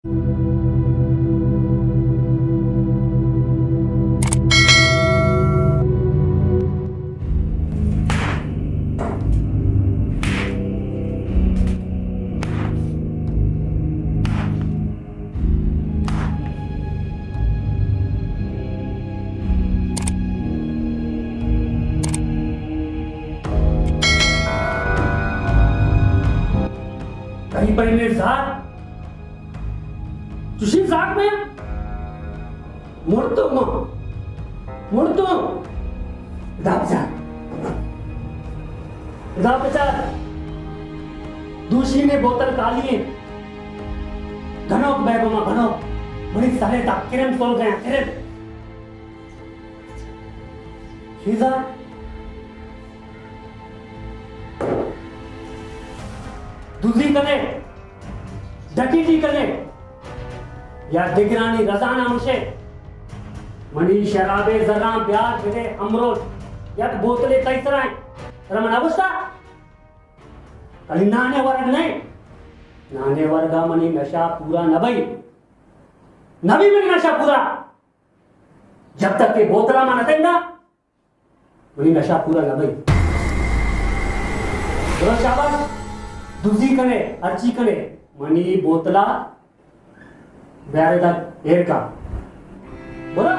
कहीं पर मिर्जाद तुझी जाग में मुड़तो दाबचा दूसरी ने बोतल काली घनोक बैगों में घनोक बड़ी सारे तक किरण सोल गए किरण शीजा दूसरी कने डकीटी कने या दिगरानी रजाना मुशे मनी शराबे जरा प्यार फिरे अमरोज या बोतले कई तरह रमण अवस्था कली नाने वर्ग नहीं नाने वर्गा मनी नशा पूरा नबई नबी मनी नशा पूरा जब तक के बोतला में नतेंगा मनी नशा पूरा नबई तो शाबाश दूसरी कने अर्ची कने मनी बोतला ब्यारे तक एर का बोला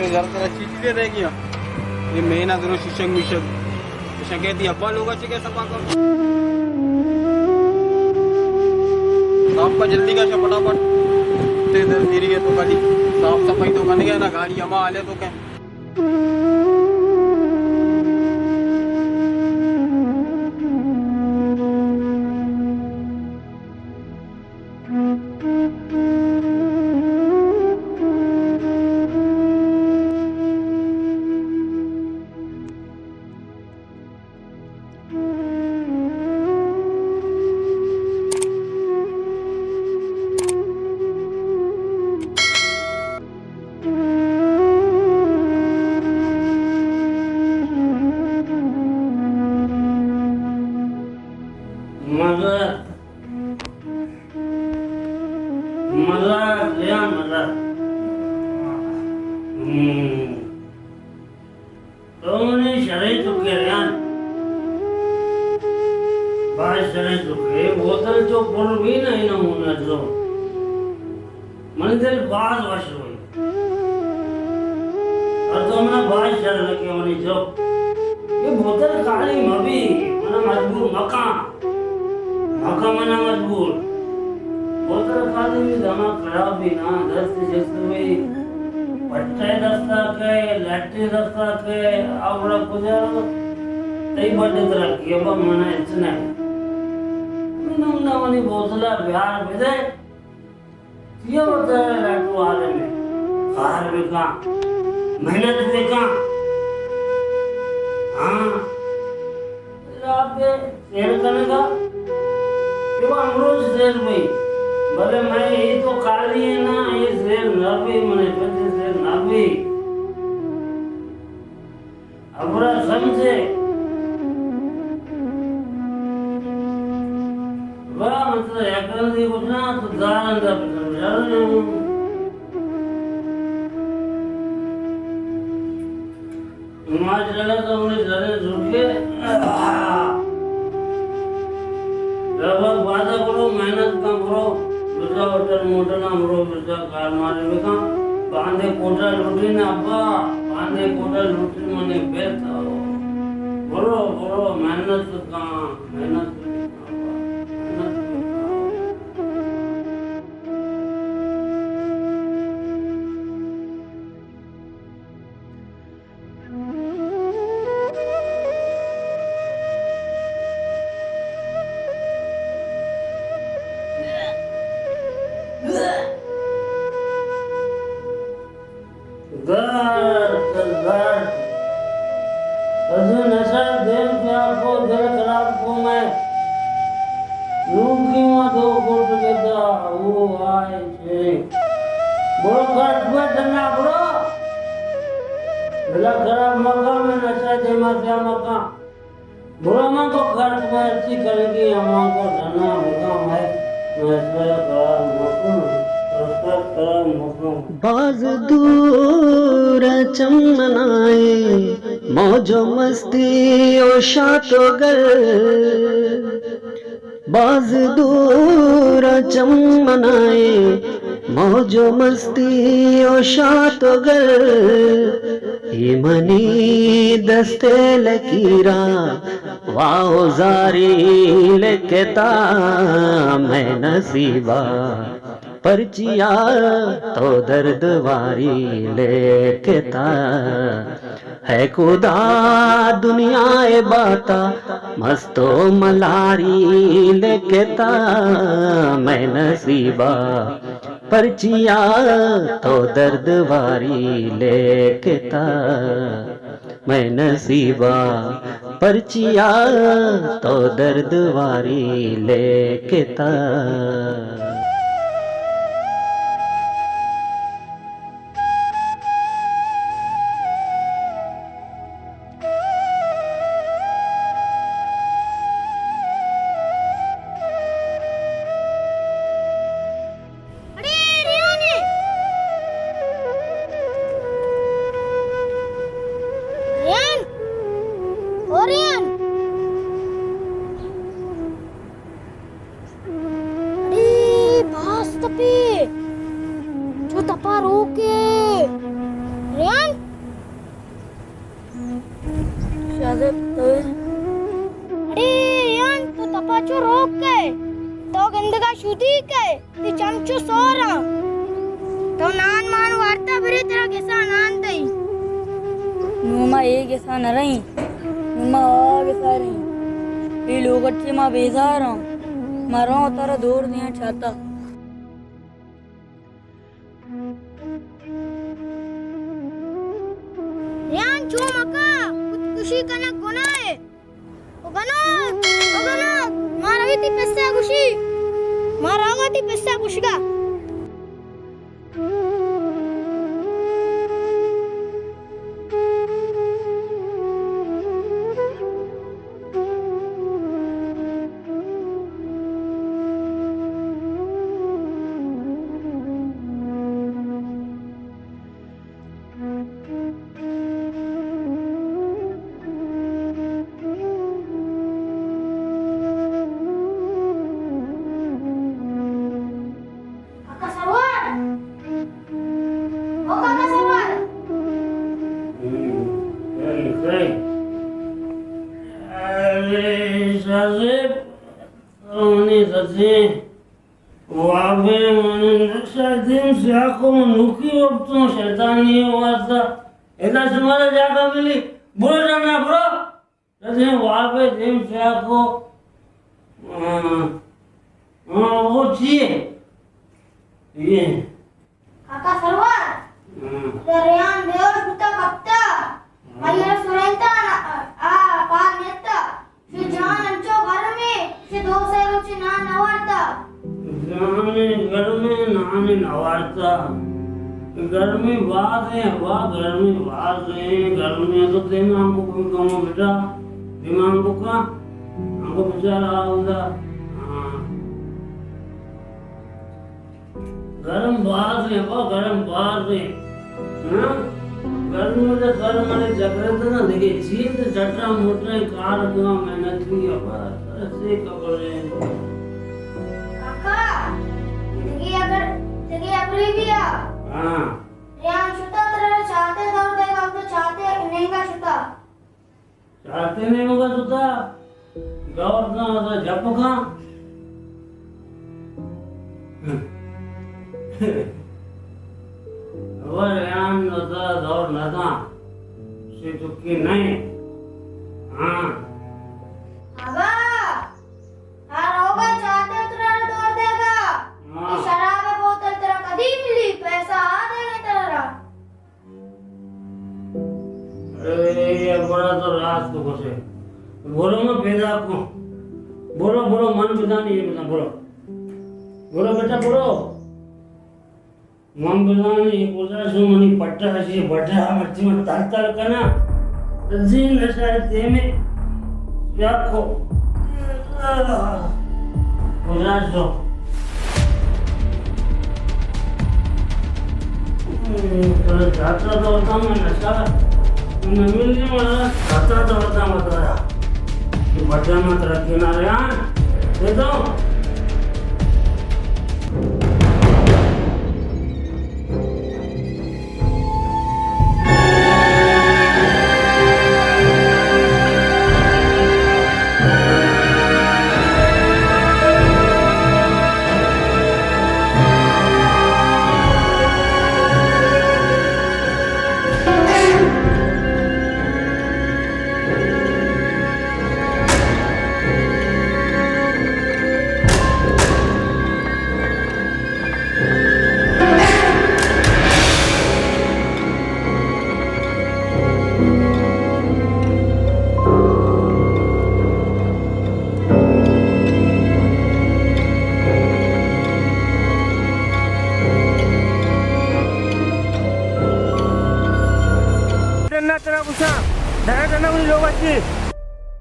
जरा चिचले रह गया ये मेहनत दरो शिशक मिशक कहती अब्बा लोग अच्छे सफा कर साफ का जल्दी का फटाफट धीरे तो कभी साफ सफाई तो करने गया ना गाड़ी अमा आले तो क्या बोतल जो पुल भी नहीं ना होना जो मंदिर बाज वश हुई और तो हमने बाज चल लगे होनी जो ये बोतल काली मबी मना मजबूर मका मना मजबूर बोतल काली भी दमा खराब भी ना दस्त जैसे हुई पट्टे दस्ता के लट्टे दस्ता के आवड़ा कुजारो तई बड़े तरह के अब मना इतना नमनी बोतला बिहार में दे ये होता है लट्टू वाले में कार में का मेहनत में का हाँ आप शेर करने का ये अमरोज शेर भाई भले मैं ये तो काली है ना ये शेर ना भी मने पति शेर ना भी अपना समझे बड़ा मतलब एकल दी कुछ ना तो दान दा समझा रहे हूँ हिमाचल का उन्हें जरे झुके लगभग वादा करो मेहनत का करो बेटा होटल मोटल ना करो बेटा कार मारे बेटा बांधे कोटा लूटी ना अब्बा बांधे कोटा लूटी मने बेटा बोलो बोलो मेहनत का मेहनत बाज दूर चमनाए मौजो मस्ती ओ शातोगर बाज दूर चमनाए मौजो मस्ती ओ शातोगर मनी दस्ते लकीरा वाओ जारी लेकेता मैं नसीबा पर्चिया तो दर्द वारी लेकेता है खुदा दुनिया ए बाता मस्तो मलारी लेकेता मैं नसीबा पर्चिया तो दर्द वारी लेकेता मैं नसीबा पर्चिया तो दर्द वारी लेकेता बेजार मारो तारा दूर दिया चाहता यान चो मका खुशी कना कोना है ओ गनो मारा ती पैसा खुशी मारा ती पैसा खुशगा गर्मी बात है, वाह गर्मी बात है, गर्मी है तो तेना हमको कोई कमो बेटा, दिमाग को का हमको बेचारा होगा। हाँ गरम बात है, वाह गरम बात है। हाँ गर्मी में तो घर हमारे जगह ना देखे चीज जटा मोटा कार का मेहनत की अब ऐसे कपड़े काका देखिए अगर भी आ हाँ यार छुटा तेरे चाहते दौड़ देगा हम तो चाहते नहीं का छुटा चाहते नहीं होगा तुता गौर ना होता जप का और यान होता दौड़ ना था से चुकी नहीं। हाँ आगा यार होगा चाहते तेरा दौड़ देगा ये शराब है बोतल तेरा कभी मिली पैसा आ देंगे तेरा। अरे ये बड़ा तो राज तो बसे बोलो ना बेटा को बोलो बोलो मन बिना नहीं है बेटा बोलो बोलो बेटा बोलो मन बिना नहीं बोला सो मनी पट्टा हसी बड़ा मच्छी में ताल करना जी नशा ते में क्या को बोला सो तो जाता तो होता मैं नशा मैं मिलने वाला जाता तो होता मत रहा ये बच्चा मत रखे ना यार ये तो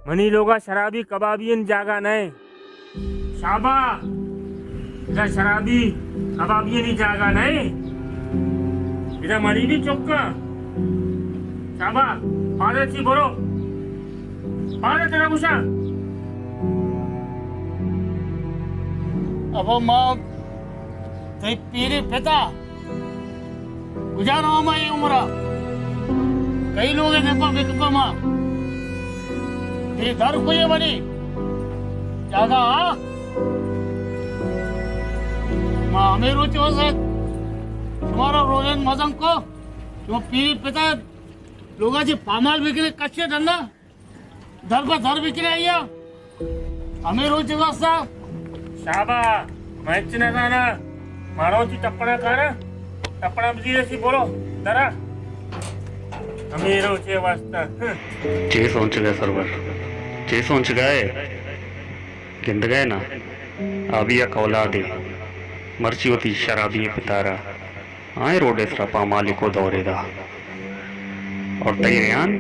मनी लोगा शराबी कबाबियन जागा नहीं शाबा इधर शराबी कबाबियन ही जागा नहीं इधर मनी भी चौका शाबा पारे ची बोलो पारे तेरा गुस्सा अब माँ ते पीरे पिता गुजारो माँ ये उम्र कई लोग हैं देखो विकल्प माँ ये घर को ये बनी जागा माँ हमें रोचे हो सक तुम्हारा रोजन मजंग को जो पीरी पिता लोगा जी पामाल बिकने कच्चे धंधा धर पर धर बिकने आइया हमें रोचे वास्ता शाबा मैच न गाना मारो जी टप्पड़ा कारा टप्पड़ा बजी ऐसी बोलो दरा हमें रोचे वास्ता चे सोच गए सरवर चे सोच गए गिंद गए ना अभी कौला दे मर्ची होती शराबी पितारा आए रोडे सरापा मालिको दौड़ेदा और तई रेहान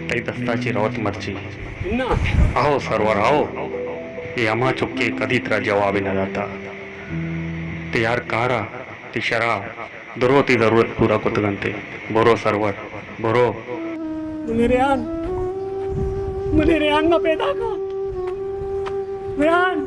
तई दस्ताची रौत मर्ची आओ सरवर आओ ये अमा चुपके कदी तरह जवाब न दाता ते यार कारा ते शराब दरोती जरूरत पूरा कुत गंते बोरो सरवर बोरो मुझे रेहान ना पैदा का रेहान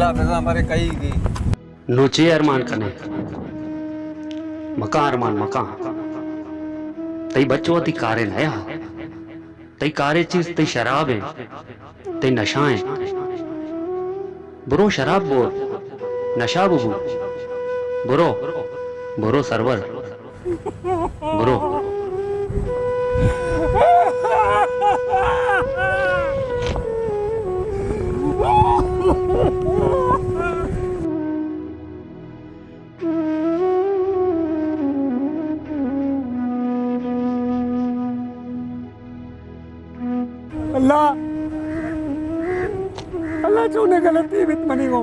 अल्लाह पैसा हमारे कई की नोचे अरमान कने मका अरमान मका तई बच्चों ती कारे नया तई कारे चीज तई शराब है तई नशा है बुरो शराब बोल नशा बुबू बुरो बुरो सरवर बुरो अल्लाह अल्लाह चूने गलती बित मनी को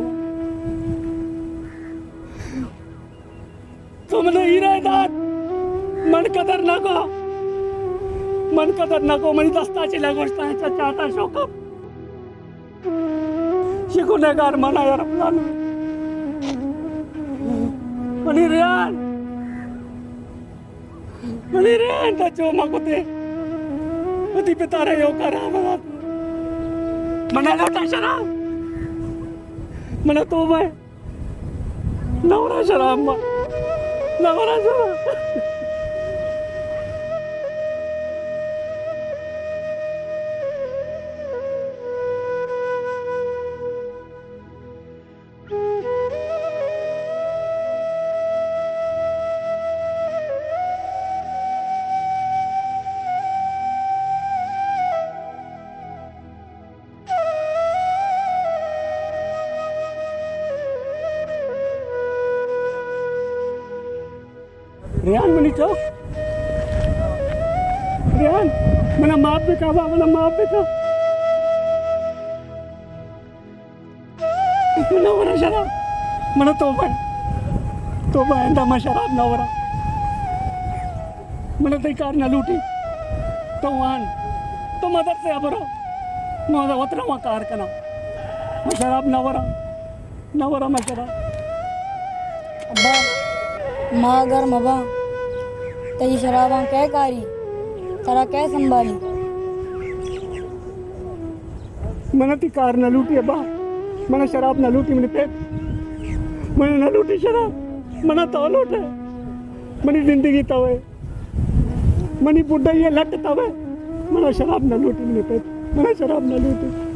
तुमने हीरे दात मन कदर नको मनी दस्ताची लगोष्टा है चाचा शोका शिकुनेगार मना यार रमजान मनी रियान ता जो मगुते उदी पितारे यो करा मना लोटा शराब मना तोबा है नवरा शराब नवरा शराब रियान मनी चो रियान मना माफ भी कहा मना माफ भी कहा मना वरा शराब मना तोबा एंदा मा शराब ना वरा मना तई कार ना लूटी तो वान तो मदद से अबरो मोदा वतरा मा कार कना मा शराब ना वरा मा शराब अब्बा माँ अगर मबा तेरी शराबा क्या कारी तेरा क्या संभाली मना ती कार ना लूटी अब्बा मना शराब ना लूटी मैंने पेट मैंने ना लूटी शराब मना तो लूटे मनी जिंदगी तवे मनी बुढ़ा ये लट तवे मना शराब ना लूटी मैंने पेट मना शराब ना लूटी